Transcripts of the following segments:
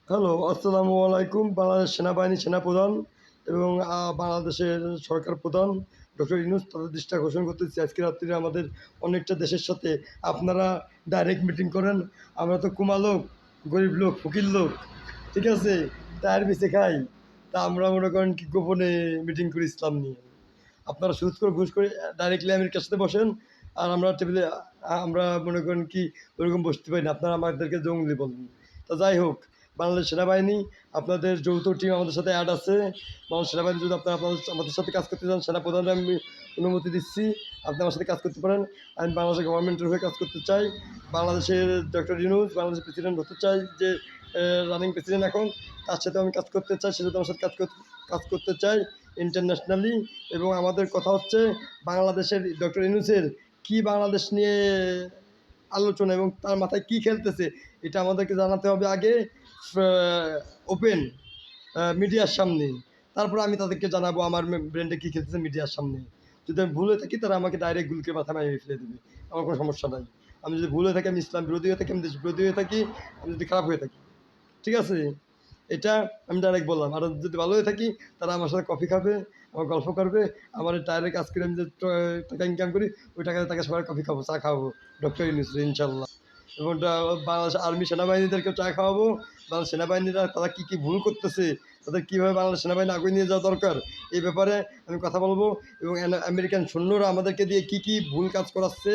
Hello, আসসালামু আলাইকুম। বাংলাদেশ সেনাবাহিনী সেনাপ্রধান এবং বাংলাদেশের সরকার প্রধান ডক্টর ইউনূস তাদের দৃষ্টি আকর্ষণ করতেছি। আজকে রাত্রে আমাদের অনেকটা দেশের সাথে আপনারা ডাইরেক্ট মিটিং করেন। আমরা তো কুমা লোক, গরিব লোক, ফকির লোক, ঠিক আছে? টায়ার বেচে খাই। তা আমরা মনে করেন কি গোপনে মিটিং করি ইসলাম নিয়ে। আপনারা সুদ করে ঘুষ করে ডাইরেক্টলি আমেরিকার সাথে বসেন, আর আমরা টেবিলে আমরা মনে করেন কি ওরকম বসতে পারি না। আপনারা আমাদেরকে জঙ্গলি বলেন। তা যাই হোক, বাংলাদেশ সেনাবাহিনী আপনাদের যৌথ টিম আমাদের সাথে অ্যাড আছে। বাংলাদেশ সেনাবাহিনী যদি আপনারা আমাদের সাথে কাজ করতে চান, সেনাপ্রধানকে আমি অনুমতি দিচ্ছি, আপনি আমার সাথে কাজ করতে পারেন। আমি বাংলাদেশের গভর্নমেন্টের হয়ে কাজ করতে চাই। বাংলাদেশের ডক্টর ইউনূস বাংলাদেশের প্রেসিডেন্ট হতে চাই, যে রানিং প্রেসিডেন্ট এখন, তার সাথে আমি কাজ করতে চাই। সে সাথে আমার সাথে কাজ করতে চাই ইন্টারন্যাশনালি। এবং আমাদের কথা হচ্ছে বাংলাদেশের ডক্টর ইউনূসের কী বাংলাদেশ নিয়ে আলোচনা এবং তার মাথায় কী খেলতেছে, এটা আমাদেরকে জানাতে হবে আগে ওপেন মিডিয়ার সামনে। তারপরে আমি তাদেরকে জানাবো আমার ব্রেনটা কী খেলতেছে মিডিয়ার সামনে। যদি আমি ভুল হয়ে থাকি তারা আমাকে ডাইরেক্ট গুলকে মাথায় মারিয়ে ফেলে দেবে, আমার কোনো সমস্যা নাই। আমি যদি ভুল হয়ে থাকি, আমি ইসলাম বিরোধী হয়ে থাকি, আমি দেশ বিরোধী হয়ে থাকি, আমি যদি খারাপ হয়ে থাকি, ঠিক আছে, এটা আমি ডাইরেক্ট বললাম। আর যদি ভালো হয়ে থাকি, তারা আমার সাথে কফি খাবে, আমার গল্প করবে, আমার টায়ারে কাজ করে আমি যে টাকা ইনকাম করি, ওই টাকাতে তাকে সবাই কফি খাবো, চা খাবো ডক্টর ইউনূস ইনশাল্লাহ। এবং বাংলাদেশ আর্মি সেনাবাহিনীদেরকেও চা খাওয়াবো। বাংলাদেশ সেনাবাহিনীরা তারা কী কী ভুল করতেছে, তাদের কীভাবে বাংলাদেশ সেনাবাহিনী আগুয়ে নিয়ে যাওয়া দরকার, এই ব্যাপারে আমি কথা বলবো। এবং আমেরিকান সৈন্যরা আমাদেরকে দিয়ে কী কী ভুল কাজ করাচ্ছে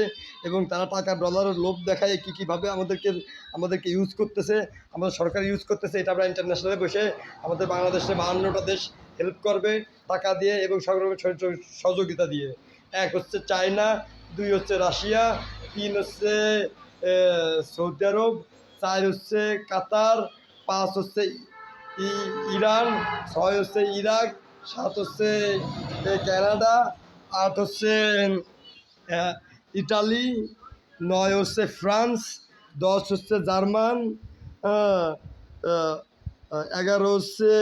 এবং তারা টাকা ডলারের লোভ দেখায় কীভাবে আমাদেরকে ইউজ করতেছে, আমাদের সরকার ইউজ করতেছে, এটা আমরা ইন্টারন্যাশনালে বসে আমাদের বাংলাদেশে 52টা দেশ হেল্প করবে টাকা দিয়ে এবং সহযোগিতা দিয়ে। এক হচ্ছে চায়না, দুই হচ্ছে রাশিয়া, তিন হচ্ছে সৌদি আরব, চার হচ্ছে কাতার, পাঁচ হচ্ছে ইরান, ছয় হচ্ছে ইরাক, সাত হচ্ছে কানাডা, আট হচ্ছে ইটালি, নয় হচ্ছে ফ্রান্স, 10 হচ্ছে জার্মান, 11 হচ্ছে,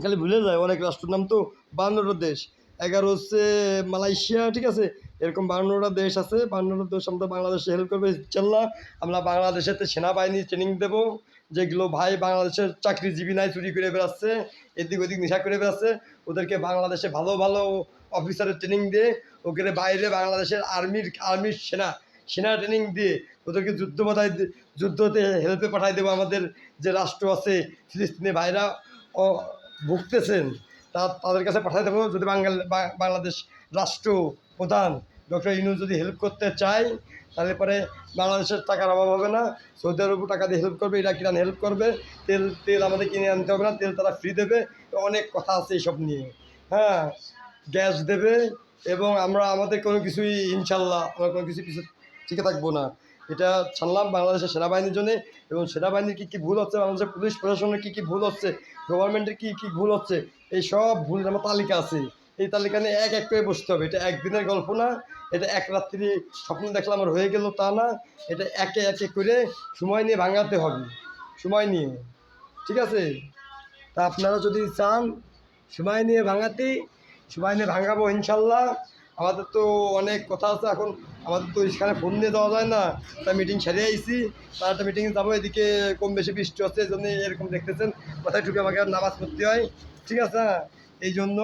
খালি ভুলে যায় অনেক রাষ্ট্রের নাম তো, 52টা দেশ, 11 হচ্ছে মালয়েশিয়া, ঠিক আছে। এরকম 52টা দেশ আছে। 52টা দেশ আমরা বাংলাদেশে হেল্প করবে ইনশাল্লাহ। আমরা বাংলাদেশেতে সেনাবাহিনী ট্রেনিং দেবো, যেগুলো ভাই বাংলাদেশের চাকরিজীবী নাই, চুরি করে বেড়াচ্ছে, এদিক ওদিক নেশা করে বেড়াচ্ছে, ওদেরকে বাংলাদেশে ভালো ভালো অফিসারের ট্রেনিং দিয়ে ওকে বাইরে বাংলাদেশের আর্মির সেনা ট্রেনিং দিয়ে ওদেরকে যুদ্ধতে হেল্পে পাঠাই দেবো। আমাদের যে রাষ্ট্র আছে ফিলিস্তিনি ভাইরা ভুগতেছেন, তাদের কাছে পাঠাই দেবো। যদি বাংলাদেশ রাষ্ট্র প্রধান ডক্টর ইউনূস যদি হেল্প করতে চায়, তাহলে পরে বাংলাদেশের টাকার অভাব হবে না। সৌদি আরবও টাকা দিয়ে হেল্প করবে, ইরাক ইরান হেল্প করবে, তেল আমাদের কিনে আনতে হবে না, তেল তারা ফ্রি দেবে। অনেক কথা আছে এইসব নিয়ে, হ্যাঁ, গ্যাস দেবে। এবং আমরা আমাদের কোনো কিছুই ইনশাল্লাহ আমরা কোনো কিছু পিছু টিকে থাকবো না। এটা ছাড়লাম বাংলাদেশের সেনাবাহিনীর জন্যে। এবং সেনাবাহিনীর কী কী ভুল হচ্ছে, বাংলাদেশের পুলিশ প্রশাসনের কী কী ভুল হচ্ছে, গভর্নমেন্টের কী কী ভুল হচ্ছে, এই সব ভুলের আমার তালিকা আছে। এই তালিকা নিয়ে এক এক করে বসতে হবে। এটা একদিনের গল্প না, এটা এক রাত্রি স্বপ্ন দেখলাম আর হয়ে গেল তা না। এটা একে একে করে সময় নিয়ে ভাঙাতে হবে, সময় নিয়ে, ঠিক আছে। তা আপনারা যদি চান সময় নিয়ে ভাঙাবো ইনশাল্লাহ। আমাদের তো অনেক কথা আছে এখন, আমাদের তো এখানে ফোন নিয়ে যাওয়া যায় না। তাই মিটিং সেরে আইছি, তার একটা মিটিংয়ে যাবো। এদিকে কম বেশি বৃষ্টি হচ্ছে, এই জন্য এরকম দেখতেছেন মাথায় ঢুকে আমাকে নামাজ পড়তে হয়, ঠিক আছে। এই জন্য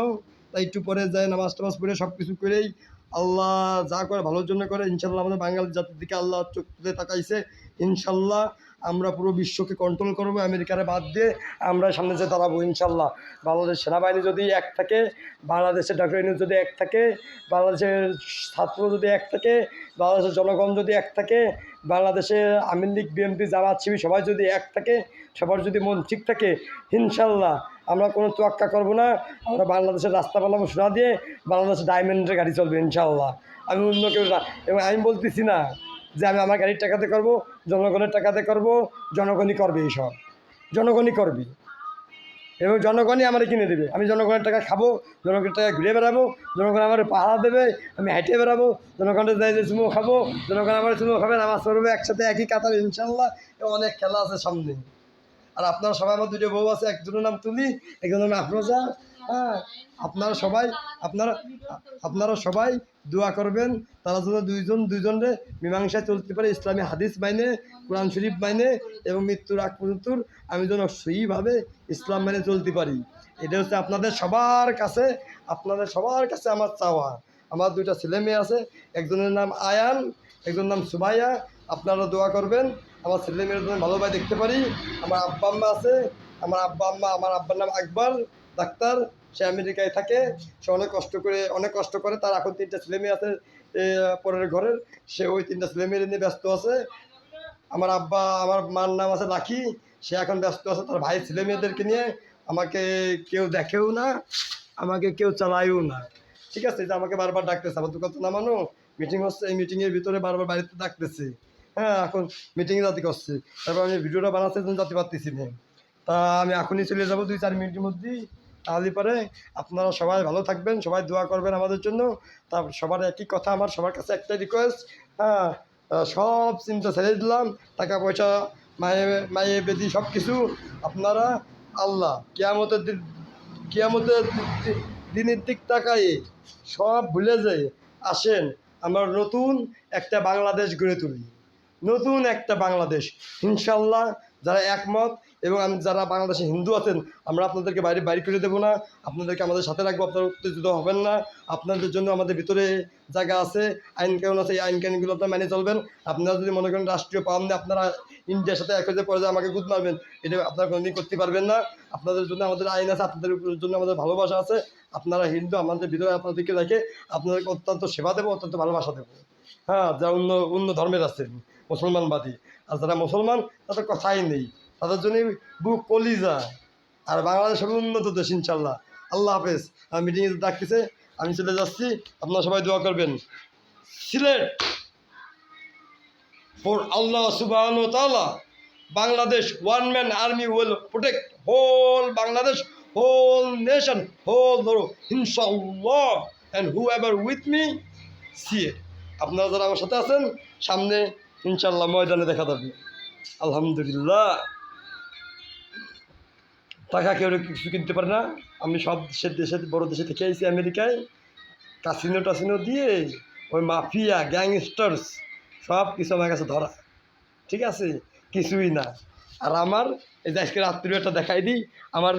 তাই একটু পরে যায় নামাজ টামাজ পড়ে সব কিছু করেই আল্লাহ যা করে ভালোর জন্য করে ইনশাল্লাহ। আমাদের বাঙালি জাতির দিকে আল্লাহ চোখ তুলে তাকাইছে ইনশাল্লাহ। আমরা পুরো বিশ্বকে কন্ট্রোল করবো, আমেরিকারে বাদ দিয়ে আমরা সামনে যে দাঁড়াবো ইনশাল্লাহ। বাংলাদেশ সেনাবাহিনী যদি এক থাকে, বাংলাদেশের ডক্টর ইউনূস যদি এক থাকে, বাংলাদেশের ছাত্র যদি এক থাকে, বাংলাদেশের জনগণ যদি এক থাকে, বাংলাদেশের আওয়ামী লীগ বিএনপি জামাত শিবির সবাই যদি এক থাকে, সবার যদি মন ঠিক থাকে, ইনশাল্লাহ আমরা কোনো তোয়াক্কা করবো না। আমরা বাংলাদেশের রাস্তা বানাবো সোনা দিয়ে, বাংলাদেশের ডায়মন্ডের গাড়ি চলবে ইনশাল্লাহ। আমি অন্য কেউ না, এবং আমি বলতেছি না যে আমি আমার গাড়ির টাকাতে করবো, জনগণের টাকাতে করবো। জনগণই করবে এইসব, জনগণই করবে এবং জনগণই আমার কিনে দেবে। আমি জনগণের টাকা খাবো, জনগণের টাকা ঘুরে বেড়াবো, জনগণ আমার পাহারা দেবে, আমি হেঁটে বেড়াবো, জনগণের যাই যে চুমো খাবো, জনগণ আমার চুমো খাবে, নামাজ পড়বে একসাথে একই কাতার ইনশাল্লাহ। অনেক খেলা আছে সামনে। আর আপনারা সবাই, আমার দুটো বউ আছে, একজনের নাম তুলি, একজনের নাম আফরোজা, হ্যাঁ, আপনারা সবাই আপনারা আপনারা সবাই দোয়া করবেন তারা যেন দুইজনে মীমাংসায় চলতে পারে, ইসলামী হাদিস মাইনে, কোরআন শরীফ মাইনে, এবং মৃত্যুর আগ পর্যন্ত আমি যেন সহিভাবে ইসলাম মেনে চলতে পারি। এটা হচ্ছে আপনাদের সবার কাছে আমার চাওয়া। আমার দুইটা ছেলে মেয়ে আছে, একজনের নাম আয়ান, একজনের নাম সুবাইয়া। আপনারা দোয়া করবেন আমার ছেলে মেয়ের জন্য ভালোভাবে দেখতে পারি। আমার আব্বা আম্মা আছে, আমার আব্বার নাম আকবর ডাক্তার, সে আমেরিকায় থাকে। সে অনেক কষ্ট করে। তার এখন 3টা ছেলে মেয়ে আছে পরের ঘরের, সে ওই 3টা ছেলে মেয়ে নিয়ে ব্যস্ত আছে। আমার মার নাম আছে লাকি, সে এখন ব্যস্ত আছে তার ভাই ছেলে মেয়েদেরকে নিয়ে। আমাকে কেউ দেখেও না, আমাকে কেউ চালায়ও না। ঠিক আছে, যে আমাকে বারবার ডাকতেছে, আমার দোকান তো নামানো, মিটিং হচ্ছে, এই মিটিংয়ের ভিতরে বারবার বাড়িতে ডাকতেছে। হ্যাঁ, এখন মিটিংয়ে জাতি করছে, তারপর আমি ভিডিওটা বানাতে জানতে পারতেছি না। তা আমি এখনই চলে যাবো 2-4 মিনিটের মধ্যেই। তাহলে পরে আপনারা সবাই ভালো থাকবেন, সবাই দোয়া করবেন আমাদের জন্য। তা সবার একই কথা, আমার সবার কাছে একটাই রিকোয়েস্ট, হ্যাঁ, সব চিন্তা ছেড়ে দিলাম, টাকা পয়সা, মায়ে বেদি সব কিছু আপনারা আল্লাহ কিয়ামতের দিনের দিক তাকায়ে সব ভুলে যায়। আসেন আমরা নতুন একটা বাংলাদেশ গড়ে তুলি, নতুন একটা বাংলাদেশ ইনশাল্লাহ। যারা একমত এবং যারা বাংলাদেশে হিন্দু আছেন, আমরা আপনাদেরকে বাইরে করে দেবো না, আপনাদেরকে আমাদের সাথে রাখবো। আপনারা উত্তেজিত হবেন না, আপনাদের জন্য আমাদের ভিতরে জায়গা আছে, আইন কানুন আছে, এই আইন কানুনগুলো আপনারা মেনে চলবেন। আপনারা যদি মনে করেন রাষ্ট্রীয় পাওয়া আপনারা ইন্ডিয়ার সাথে এক হয়ে পরে আমাকে গুদ মারবেন, এটা আপনারা কোনোদিন করতে পারবেন না। আপনাদের জন্য আমাদের আইন আছে, আপনাদের জন্য আমাদের ভালোবাসা আছে। আপনারা হিন্দু, আমাদের ভিতরে আপনাদেরকে রেখে আপনাদেরকে অত্যন্ত সেবা দেবো, অত্যন্ত ভালোবাসা দেবো। হ্যাঁ, যারা অন্য ধর্মের আছেন, মুসলমানবাদী, আর যারা মুসলমান তাদের কথাই নেই, তাদের জন্যই বুক কলিজা। আর বাংলাদেশ হবে উন্নত দেশ ইনশাল্লাহ। আল্লাহ হাফেজ। আর মিটিংয়ে ডাকতেছে, আমি চলে যাচ্ছি, আপনারা সবাই দোয়া করবেন। সিলেট ফর আল্লাহ সুবহানাহু ওয়া তাআলা, Bangladesh one man army will protect whole Bangladesh, whole nation, whole ইনশাআল্লাহ। And whoever with me see it. আপনারা যারা আমার সাথে আছেন, সামনে ইনশাল্লাহ ময়দানে দেখা যাবে। আলহামদুলিল্লাহ। টাকা কেউ কিছু কিনতে পারে না। আমি সব দেশে বড় দেশে থেকে আইছি আমেরিকায়, কাসিনো দিয়ে ওই মাফিয়া গ্যাংস্টার্স সব কিছু আমার কাছে ধরা। ঠিক আছে, কিছুই না। আর আমার এই যে আজকে রাত্রি একটা দেখাই দিই, আমার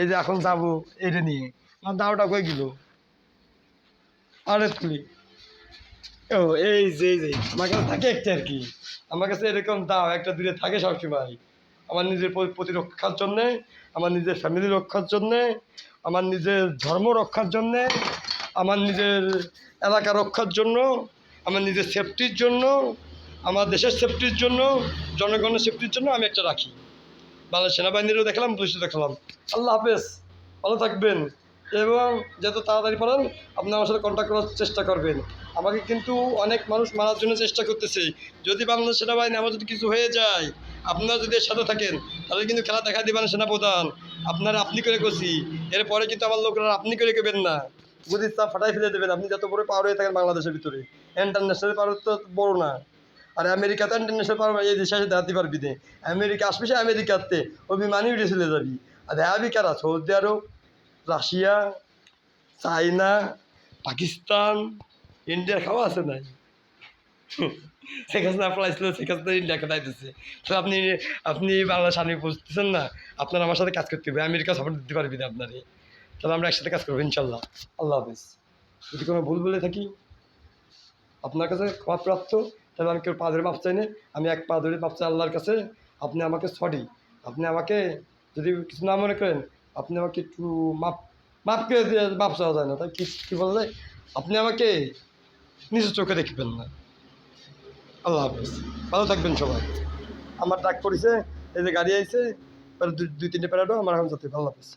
এই যে এখন যাবো এটা নিয়ে, আমার দাওটা কয়ে গেল আরে তুলি। ও এই যে আমার কাছে থাকে একটা আর কি, আমার কাছে এরকম দাও একটা দূরে থাকে সবসময়, আমার নিজের প্রতিরক্ষার জন্যে, আমার নিজের ফ্যামিলি রক্ষার জন্যে, আমার নিজের ধর্ম রক্ষার জন্যে, আমার নিজের এলাকা রক্ষার জন্য, আমার নিজের সেফটির জন্য, আমার দেশের সেফটির জন্য, জনগণের সেফটির জন্য আমি একটা রাখি। বাংলাদেশ সেনাবাহিনীরও দেখলাম, পুলিশও দেখলাম। আল্লাহ হাফেজ, ভালো থাকবেন। এবং যত তাড়াতাড়ি পারেন আপনি আমার সাথে কন্ট্যাক্ট করার চেষ্টা করবেন। আমাকে কিন্তু অনেক মানুষ মারার জন্য চেষ্টা করতেছে। যদি বাংলাদেশ সেনাবাহিনী আমার যদি কিছু হয়ে যায়, আপনারা যদি এর সাথে থাকেন, তাহলে কিন্তু খেলা দেখা দেবেন সেনাপ্রধান। আপনি করে করছি, এরপরে কিন্তু আমার লোকরা আপনি করে কেবেন না, যদি তা ফাটাই ফেলে দেবেন। আপনি যত বড় পাওয়ার হয়ে থাকেন বাংলাদেশের ভিতরে, ইন্টারন্যাশনাল পাওয়ার তো বড় না। আর আমেরিকা তো ইন্টারন্যাশনাল পাওয়ার এই দেশে এসে দেখাতে পারবি না। আমেরিকা আসবি, সে আমেরিকাতে ওই বিমানই উঠে চলে যাবি। আর দেখাবি কারা? সৌদি আরব, রাশিয়া, চায়না, পাকিস্তান, ইন্ডিয়ার খাওয়া আছে নাই? শেখ হাসিনা পড়াইছিল, শেখ হাসিনা ইন্ডিয়া কাটাইতেছে। তো আপনি বাংলাদেশ আর্মি বুঝতেছেন না, আপনার আমার সাথে কাজ করতে হবে। আমেরিকা সাপোর্ট দিতে পারবি না আপনারে, তাহলে আমরা একসাথে কাজ করবো ইনশাল্লাহ। আল্লাহ হাফেজ। যদি কোনো ভুল বলে থাকি আপনার কাছে ক্ষমাপ্রাপ্ত, তাহলে আমি কেউ পা ধরে মাপ চাই না, আমি এক পা ধরে মাপ চাই আল্লাহর কাছে। আপনি আমাকে সরি, আপনি আমাকে যদি কিছু না মনে করেন, আপনি আমাকে একটু মাপ করে দিয়ে মাপ চাওয়া যায় না, তাই কী বলা যায়, আপনি আমাকে নিজের চোখে দেখবেন না। আল্লাহ হাফেজ, ভালো থাকবেন সবাই। আমার ডাক পড়েছে, এই যে গাড়ি আইছে, 2-3টে প্যারাডো আমার এখন যাতে। আল্লাহ হাফেজ।